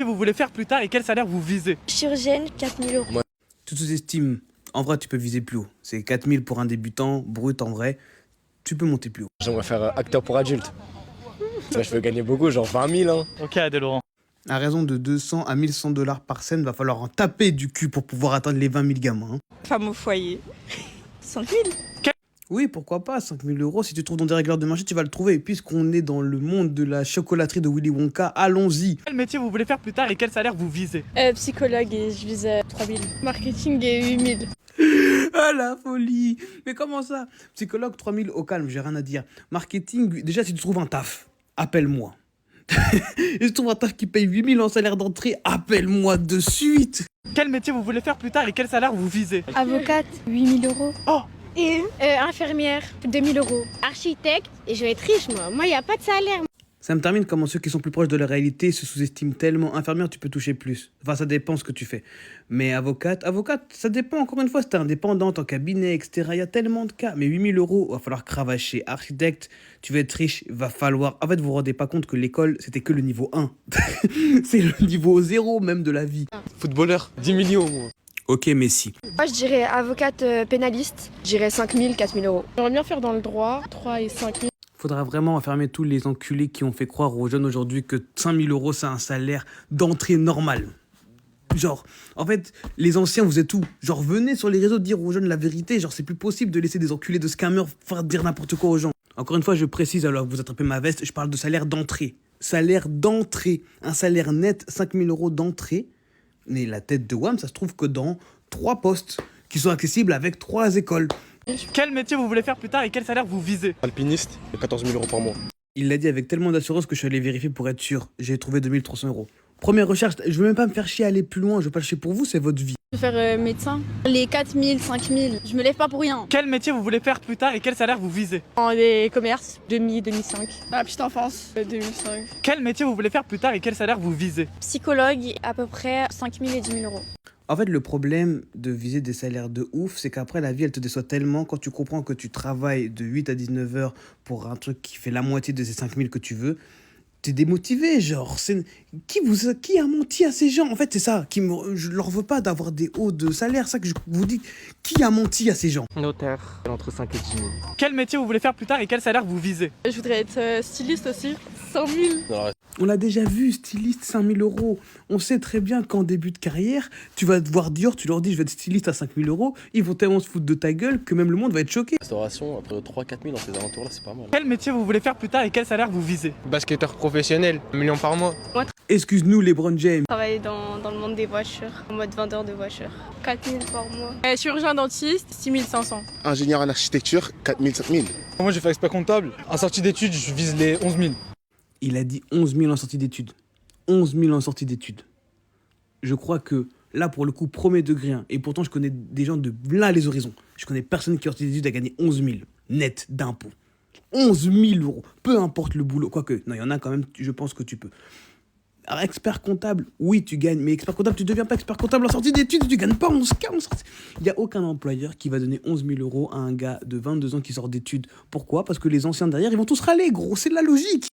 Vous voulez faire plus tard et quel salaire vous visez? Chirurgienne, 4000 euros. Tu sous-estimes. En vrai, tu peux viser plus haut. C'est 4000 pour un débutant, brut en vrai. Tu peux monter plus haut. J'aimerais faire acteur pour adulte. Ça, je veux gagner beaucoup, genre 20 000. Hein. Ok, Adèle Laurent. À raison de 200 à 1100 $ par scène, va falloir en taper du cul pour pouvoir atteindre les 20 000 gamins. Hein. Femme au foyer, 5000. Oui, pourquoi pas, 5 000 €. Si tu trouves dans des régleurs de marché, tu vas le trouver. Et puisqu'on est dans le monde de la chocolaterie de Willy Wonka, allons-y. Quel métier vous voulez faire plus tard et quel salaire vous visez? Psychologue et je vise 3000. Marketing et 8000. Ah la folie. Mais comment ça? Psychologue, 3 000 au calme, j'ai rien à dire. Marketing, déjà si tu trouves un taf, appelle-moi. Et si tu trouves un taf qui paye 8 000 en salaire d'entrée, appelle-moi de suite. Quel métier vous voulez faire plus tard et quel salaire vous visez? Avocate, 8000 euros. Oh, Et infirmière, 2000 euros. Architecte, et je vais être riche moi. Moi, il n'y a pas de salaire. Ça me termine comment ceux qui sont plus proches de la réalité se sous-estiment tellement. Infirmière, tu peux toucher plus. Enfin, ça dépend ce que tu fais. Mais avocate, ça dépend encore une fois. Si t'es indépendante en cabinet, etc. Il y a tellement de cas. Mais 8 000 €, va falloir cravacher. Architecte, tu veux être riche, va falloir. En fait, vous vous rendez pas compte que l'école, c'était que le niveau 1. C'est le niveau 0 même de la vie. Footballeur, 10 millions, moi. Ok, Messi. Moi, je dirais avocate pénaliste. Je dirais 5000, 4000 euros. J'aimerais bien faire dans le droit, 3 et 5000. Faudra vraiment enfermer tous les enculés qui ont fait croire aux jeunes aujourd'hui que 5 000 € c'est un salaire d'entrée normal. Genre, en fait, les anciens, vous êtes tout. Genre, venez sur les réseaux dire aux jeunes la vérité. Genre, c'est plus possible de laisser des enculés de scammers faire dire n'importe quoi aux gens. Encore une fois, je précise, alors que vous attrapez ma veste, je parle de salaire d'entrée. Salaire d'entrée. Un salaire net, 5 000 € d'entrée. Mais la tête de WAM, ça se trouve que dans 3 postes qui sont accessibles avec 3 écoles. quel métier vous voulez faire plus tard et quel salaire vous visez? Alpiniste, 14 000 € par mois. Il l'a dit avec tellement d'assurance que je suis allé vérifier pour être sûr. J'ai trouvé 2300 €. Première recherche, je veux même pas me faire chier à aller plus loin. Je veux pas le chier pour vous, c'est votre vie. Je vais faire médecin. Les 4000, 5000, je me lève pas pour rien. Quel métier vous voulez faire plus tard et quel salaire vous visez? En les commerces, 2000, 2005. La petite enfance, 2005. Quel métier vous voulez faire plus tard et quel salaire vous visez? Psychologue, à peu près 5000 et 10 000 euros. En fait, le problème de viser des salaires de ouf, c'est qu'après, la vie, elle te déçoit tellement quand tu comprends que tu travailles de 8 à 19 heures pour un truc qui fait la moitié de ces 5000 que tu veux. T'es démotivé, genre. Qui a menti à ces gens? En fait, c'est ça. Je leur veux pas d'avoir des hauts de salaire. Ça que je vous dis. Qui a menti à ces gens? Notaire, entre 5 et 10 000. Quel métier vous voulez faire plus tard et quel salaire vous visez? Je voudrais être styliste aussi, 100 000. Non, On l'a déjà vu, styliste, 5 000 €. On sait très bien qu'en début de carrière, tu vas te voir Dior, tu leur dis je vais être styliste à 5 000 €. Ils vont tellement se foutre de ta gueule que même le monde va être choqué. restauration, après 3-4 000 dans ces alentours-là, c'est pas mal. Quel métier vous voulez faire plus tard et quel salaire vous visez? Basketteur professionnel, 1 million par mois. Excuse-nous, LeBron James. Travailler dans le monde des voitures, en mode vendeur de voitures. 4000 par mois. Chirurgien dentiste, 6500. Ingénieur en architecture, 4000, 5000. Moi, j'ai fait expert comptable. En sortie d'études, je vise les 11 000. Il a dit 11 000 en sortie d'études. 11 000 en sortie d'études. Je crois que là, pour le coup, premier degré. Hein, et pourtant, je connais des gens de là les horizons. Je connais personne qui en sortie d'études a gagné 11 000 net d'impôts. 11 000 €. Peu importe le boulot. Quoique, non, il y en a quand même, je pense que tu peux. Alors, expert comptable, oui, tu gagnes. Mais expert comptable, tu ne deviens pas expert comptable en sortie d'études. Tu ne gagnes pas 11K en sortie. Il n'y a aucun employeur qui va donner 11 000 € à un gars de 22 ans qui sort d'études. Pourquoi? Parce que les anciens derrière, ils vont tous râler, gros. C'est de la logique.